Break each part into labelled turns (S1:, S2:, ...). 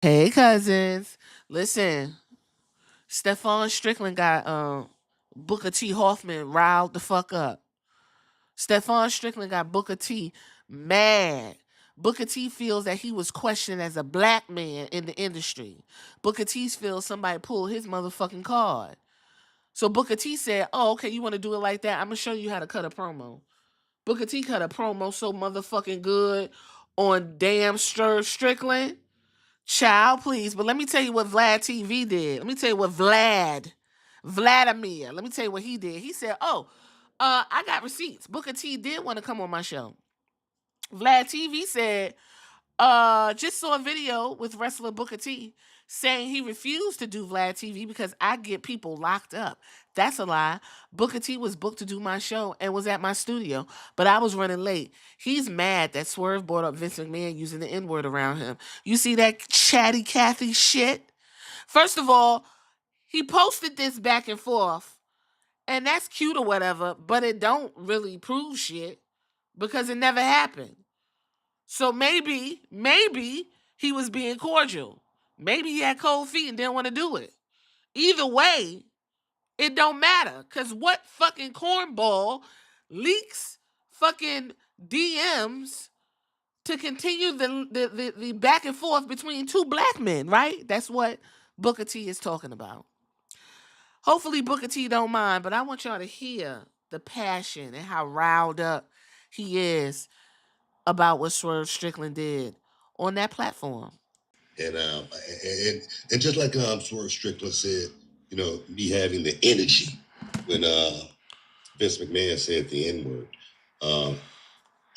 S1: Hey cousins, listen. Stephon Strickland got Booker T. Hoffman riled the fuck up. Stephon Strickland got Booker T mad. Booker T feels that he was questioned as a black man in the industry. Booker T feels somebody pulled his motherfucking card. So Booker T said, "Oh, okay, you want to do it like that? I'm gonna show you how to cut a promo." Booker T cut a promo so motherfucking good on damn Strickland. Child, please. But let me tell you what Vlad TV did. Let me tell you what Vladimir, let me tell you what he did. He said, "Oh, I got receipts. Booker T did want to come on my show." Vlad TV said, just saw a video with wrestler Booker T saying he refused to do Vlad TV because I get people locked up. That's a lie. Booker T was booked to do my show and was at my studio, but I was running late. He's mad that Swerve brought up Vince McMahon using the N word around him. You see that chatty Cathy shit? First of all, he posted this back and forth, and that's cute or whatever, but it don't really prove shit because it never happened. So maybe he was being cordial. Maybe he had cold feet and didn't want to do it. Either way, it don't matter. Cause what fucking cornball leaks fucking DMs to continue the back and forth between two black men, right? That's what Booker T is talking about. Hopefully Booker T don't mind, but I want y'all to hear the passion and how riled up he is about what Swerve Strickland did on that platform.
S2: And um and and just like Swerve Strickland said, me having the energy when Vince McMahon said the N word. Um,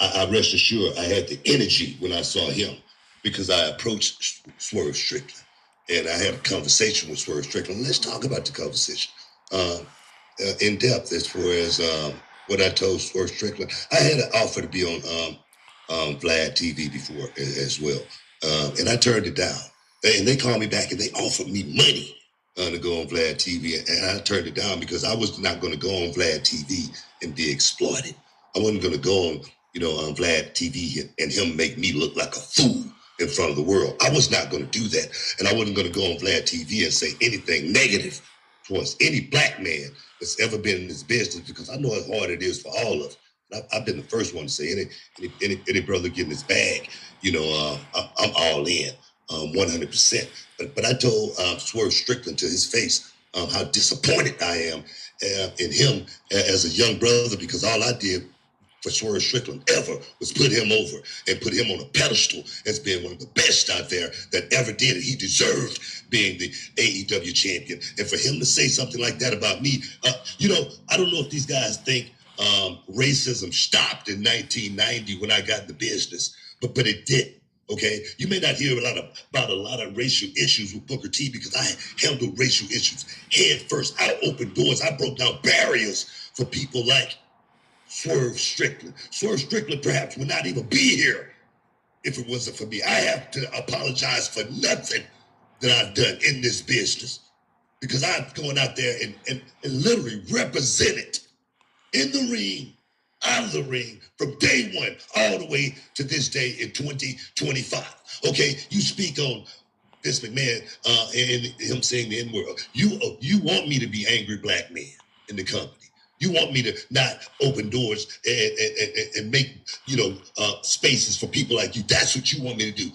S2: I rest assured I had the energy when I saw him because I approached Swerve Strickland and I had a conversation with Swerve Strickland. Let's talk about the conversation in depth as far as what I told Swerve Strickland. I had an offer to be on Vlad TV before as well, and I turned it down. And they called me back and they offered me money to go on Vlad TV, and I turned it down because I was not going to go on Vlad TV and be exploited. I wasn't going to go on, on Vlad TV and him make me look like a fool in front of the world. I was not going to do that, and I wasn't going to go on Vlad TV and say anything negative towards any black man that's ever been in this business because I know how hard it is for all of us. I've been the first one to say any brother getting his bag, I'm all in, 100%. But I told Swerve Strickland to his face how disappointed I am in him as a young brother because all I did for Swerve Strickland ever was put him over and put him on a pedestal as being one of the best out there that ever did it. He deserved being the AEW champion. And for him to say something like that about me, I don't know if these guys think racism stopped in 1990 when I got in the business, but it did. Okay, you may not hear about a lot of racial issues with Booker T because I handled racial issues head first. I opened doors. I broke down barriers for people like Swerve Strickland. Swerve Strickland perhaps would not even be here if it wasn't for me. I have to apologize for nothing that I've done in this business because I've gone out there and literally represented in the ring, out of the ring, from day one all the way to this day in 2025. Okay, you speak on Vince McMahon and him saying the N-word. You want me to be angry black man in the company. You want me to not open doors and make spaces for people like you. That's what you want me to do.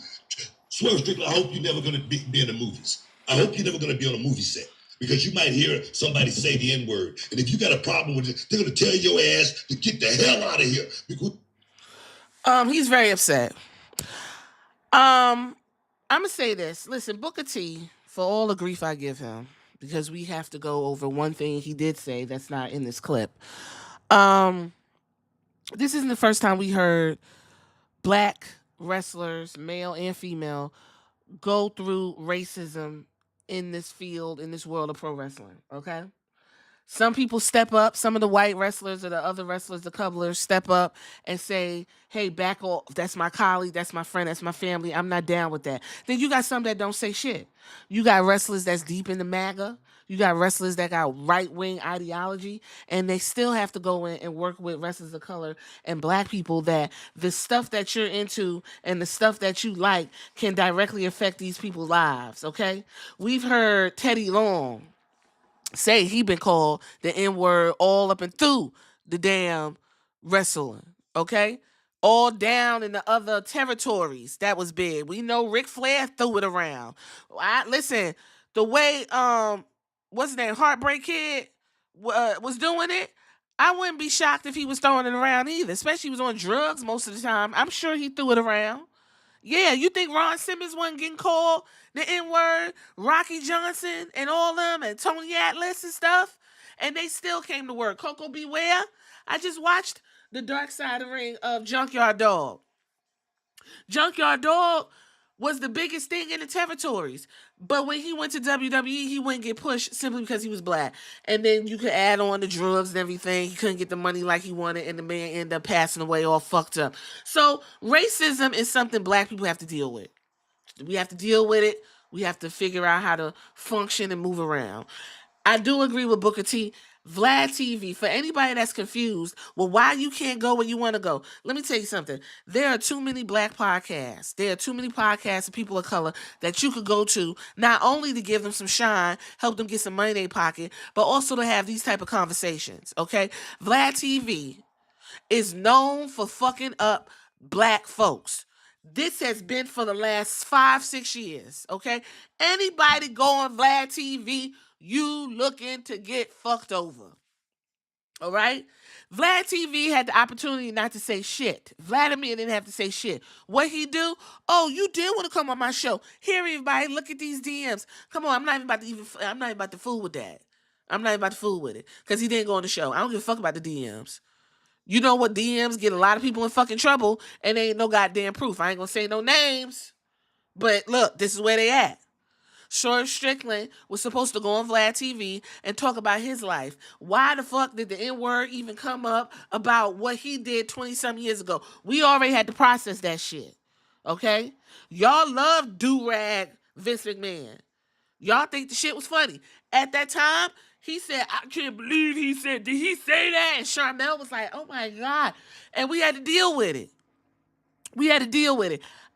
S2: Swerve Strickland, I hope you're never going to be in the movies. I hope you're never going to be on a movie set because you might hear somebody say the N-word. And if you got a problem with it, they're going to tell your ass to get the hell out of here.
S1: He's very upset. I'm gonna say this. Listen, Booker T, for all the grief I give him, because we have to go over one thing he did say that's not in this clip. Um, this isn't the first time we heard black wrestlers, male and female, go through racism in this field, in this world of pro wrestling. Okay. Some people step up. Some of the white wrestlers or the other wrestlers, the couplers, step up and say, hey, back off. That's my colleague. That's my friend. That's my family. I'm not down with that. Then you got some that don't say shit. You got wrestlers that's deep in the MAGA. You got wrestlers that got right-wing ideology, and they still have to go in and work with wrestlers of color and black people that the stuff that you're into and the stuff that you like can directly affect these people's lives, okay? We've heard Teddy Long say he been called the N-word all up and through the damn wrestling, okay? All down in the other territories. That was big. We know Ric Flair threw it around. Listen, the way what's his name, Heartbreak Kid was doing it, I wouldn't be shocked if he was throwing it around either. Especially he was on drugs most of the time. I'm sure he threw it around. Yeah, you think Ron Simmons wasn't getting called the N-word, Rocky Johnson and all them, and Tony Atlas and stuff, and they still came to work. Coco Beware. I just watched the Dark Side of the Ring of Junkyard Dog. Junkyard Dog was the biggest thing in the territories. But when he went to WWE, he wouldn't get pushed simply because he was black. And then you could add on the drugs and everything. He couldn't get the money like he wanted, and the man ended up passing away all fucked up. So racism is something black people have to deal with. We have to deal with it. We have to figure out how to function and move around. I do agree with Booker T. Vlad TV, for anybody that's confused, well, why you can't go where you want to go? Let me tell you something. There are too many black podcasts. There are too many podcasts of people of color that you could go to, not only to give them some shine, help them get some money in their pocket, but also to have these type of conversations, okay? Vlad TV is known for fucking up black folks. This has been for the last 5-6 years, okay? Anybody go on Vlad TV, you looking to get fucked over. All right? Vlad TV had the opportunity not to say shit. Vladimir didn't have to say shit. What he do? Oh, you did want to come on my show. Here, everybody, look at these DMs. Come on, I'm not even about to fool with that. I'm not even about to fool with it. Because he didn't go on the show. I don't give a fuck about the DMs. You know what, DMs get a lot of people in fucking trouble, and they ain't no goddamn proof. I ain't gonna say no names, but look, this is where they at. Short Strickland was supposed to go on Vlad TV and talk about his life. Why the fuck did the N-word even come up about what he did 20-some years ago? We already had to process that shit, okay? Y'all love do-rag Vince McMahon. Y'all think the shit was funny. At that time, he said, I can't believe he said, did he say that? And Charmel was like, oh my God. And we had to deal with it.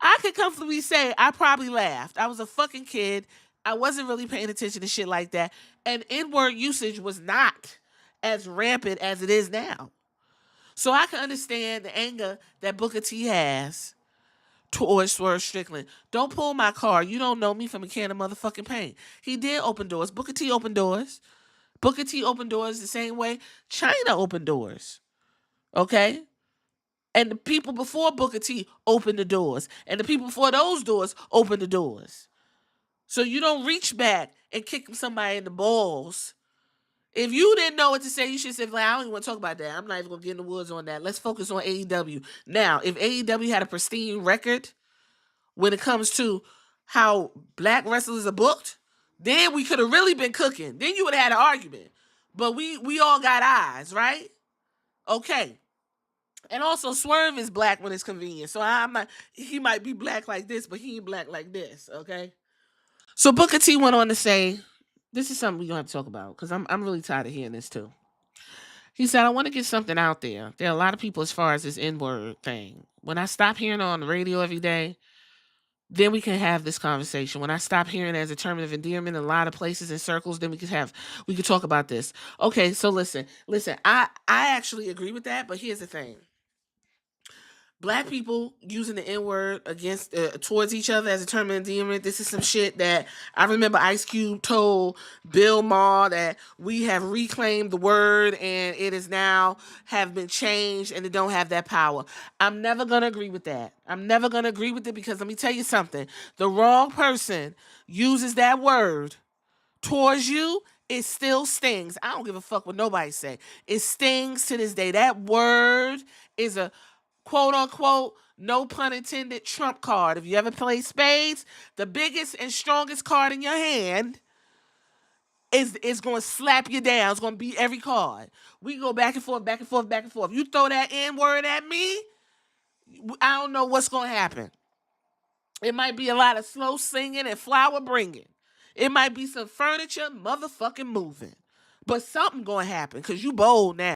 S1: I could comfortably say I probably laughed. I was a fucking kid. I wasn't really paying attention to shit like that. And N-word usage was not as rampant as it is now. So I can understand the anger that Booker T has towards Swerve Strickland. Don't pull my car. You don't know me from a can of motherfucking paint. He did open doors. Booker T opened doors. Booker T opened doors the same way China opened doors. Okay? And the people before Booker T opened the doors. And the people before those doors opened the doors. So you don't reach back and kick somebody in the balls. If you didn't know what to say, you should say, I don't even want to talk about that. I'm not even going to get in the woods on that. Let's focus on AEW. Now, if AEW had a pristine record when it comes to how black wrestlers are booked, then we could have really been cooking. Then you would have had an argument. But we all got eyes, right? Okay. And also, Swerve is black when it's convenient. So he might be black like this, but he ain't black like this, okay? So Booker T went on to say, this is something we're going to have to talk about, because I'm really tired of hearing this too. He said, I want to get something out there. There are a lot of people as far as this N-word thing. When I stop hearing it on the radio every day, then we can have this conversation. When I stop hearing it as a term of endearment in a lot of places and circles, then we could talk about this. Okay, so listen. I actually agree with that, but here's the thing. Black people using the N-word against towards each other as a term of endearment. This is some shit that I remember Ice Cube told Bill Maher that we have reclaimed the word and it is now have been changed and it don't have that power. I'm never gonna agree with that. I'm never gonna agree with it because let me tell you something. The wrong person uses that word towards you, it still stings. I don't give a fuck what nobody say. It stings to this day. That word is a quote unquote, no pun intended, trump card. If you ever play spades, the biggest and strongest card in your hand is going to slap you down. It's going to be every card. We go back and forth, back and forth, back and forth. You throw that N-word at me, I don't know what's going to happen. It might be a lot of slow singing and flower bringing. It might be some furniture motherfucking moving. But something going to happen because you bold now.